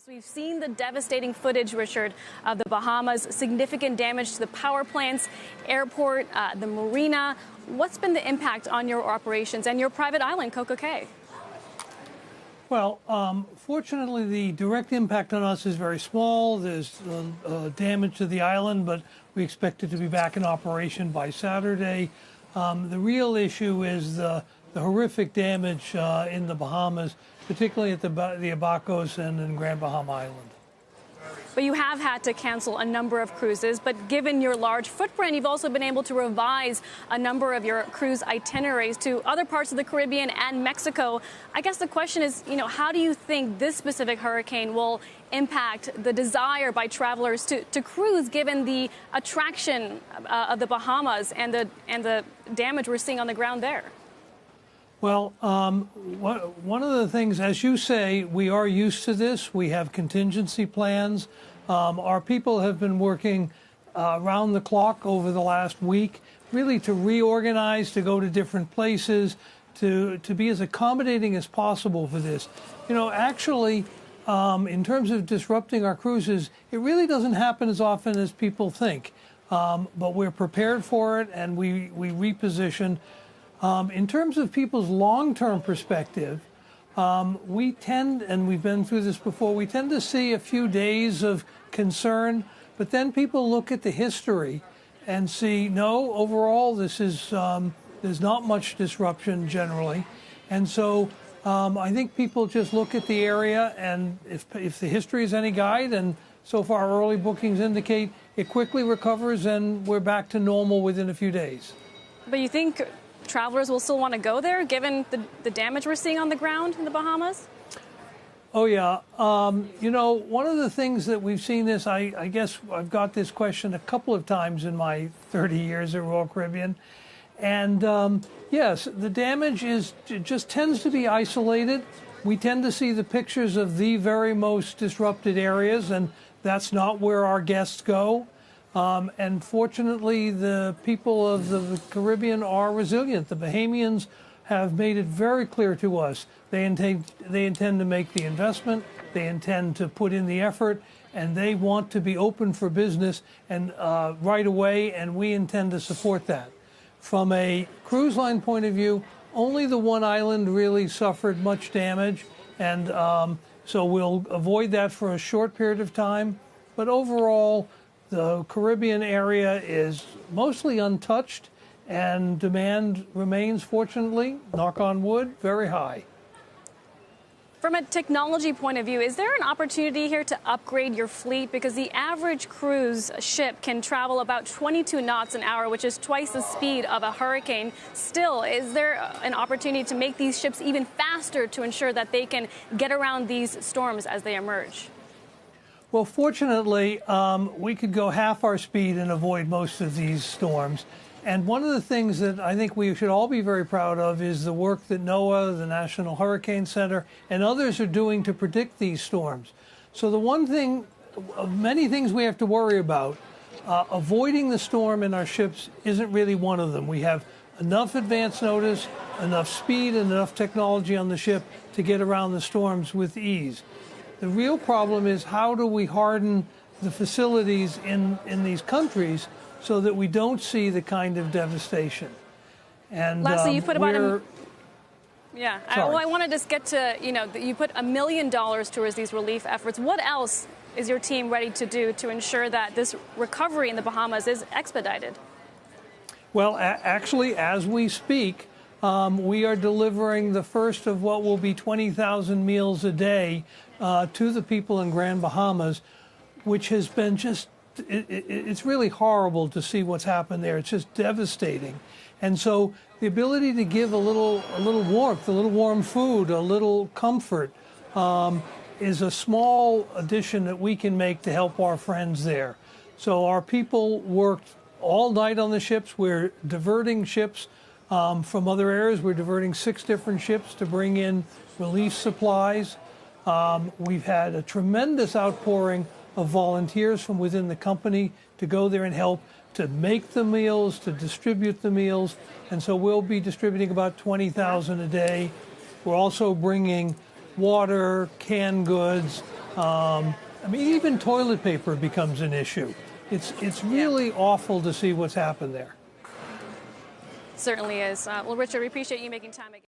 We've seen the devastating footage, Richard, of the Bahamas, significant damage to the power plants, airport, the marina. What's been the impact on your operations and your private island, Coco Cay? Well, fortunately, the direct impact on us is very small. There's damage to the island, but we expect it to be back in operation by Saturday. The real issue is the horrific damage in the Bahamas, particularly at the Abacos and in Grand Bahama Island. But you have had to cancel a number of cruises. But given your large footprint, you've also been able to revise a number of your cruise itineraries to other parts of the Caribbean and Mexico. I guess the question is, how do you think this specific hurricane will impact the desire by travelers to cruise, given the attraction of the Bahamas and the damage we're seeing on the ground there? Well, one of the things, as you say, we are used to this. We have contingency plans. Our people have been working around the clock over the last week, really to reorganize, to go to different places, to be as accommodating as possible for this. Actually, in terms of disrupting our cruises, it really doesn't happen as often as people think. But we're prepared for it, and we reposition. In terms of people's long-term perspective, we tend, and we've been through this before, we tend to see a few days of concern, but then people look at the history and see, no, overall, this is, there's not much disruption generally. And so I think people just look at the area, and if the history is any guide, and so far early bookings indicate it quickly recovers and we're back to normal within a few days. But you think travelers will still want to go there, given the damage we're seeing on the ground in the Bahamas? Oh, yeah. One of the things that we've seen this, I guess I've got this question a couple of times in my 30 years at Royal Caribbean. And yes, the damage just tends to be isolated. We tend to see the pictures of the very most disrupted areas, and that's not where our guests go. And fortunately, the people of the Caribbean are resilient. The Bahamians have made it very clear to us they intend to make the investment, they intend to put in the effort, and they want to be open for business and right away, and we intend to support that. From a cruise line point of view, only the one island really suffered much damage, and so we'll avoid that for a short period of time. But overall, the Caribbean area is mostly untouched, and demand remains, fortunately, knock on wood, very high. From a technology point of view, is there an opportunity here to upgrade your fleet? Because the average cruise ship can travel about 22 knots an hour, which is twice the speed of a hurricane. Still, is there an opportunity to make these ships even faster to ensure that they can get around these storms as they emerge? Well, fortunately, we could go half our speed and avoid most of these storms. And one of the things that I think we should all be very proud of is the work that NOAA, the National Hurricane Center, and others are doing to predict these storms. So the one thing, of many things we have to worry about, avoiding the storm in our ships isn't really one of them. We have enough advance notice, enough speed, and enough technology on the ship to get around the storms with ease. The real problem is, how do we harden the facilities in these countries so that we don't see the kind of devastation? And lastly, you put about I want to just get to, you put $1 million towards these relief efforts. What else is your team ready to do to ensure that this recovery in the Bahamas is expedited? Well, actually, as we speak, we are delivering the first of what will be 20,000 meals a day to the people in Grand Bahamas, which has been just, it's really horrible to see what's happened there. It's just devastating. And so the ability to give a little warmth, a little warm food, a little comfort is a small addition that we can make to help our friends there. So our people worked all night on the ships. We're diverting ships from other areas. We're diverting 6 different ships to bring in relief supplies. We've had a tremendous outpouring of volunteers from within the company to go there and help to make the meals, to distribute the meals. And so we'll be distributing about 20,000 a day. We're also bringing water, canned goods, I mean, even toilet paper becomes an issue. It's really awful to see what's happened there. Certainly is. Well, Richard, we appreciate you making time again.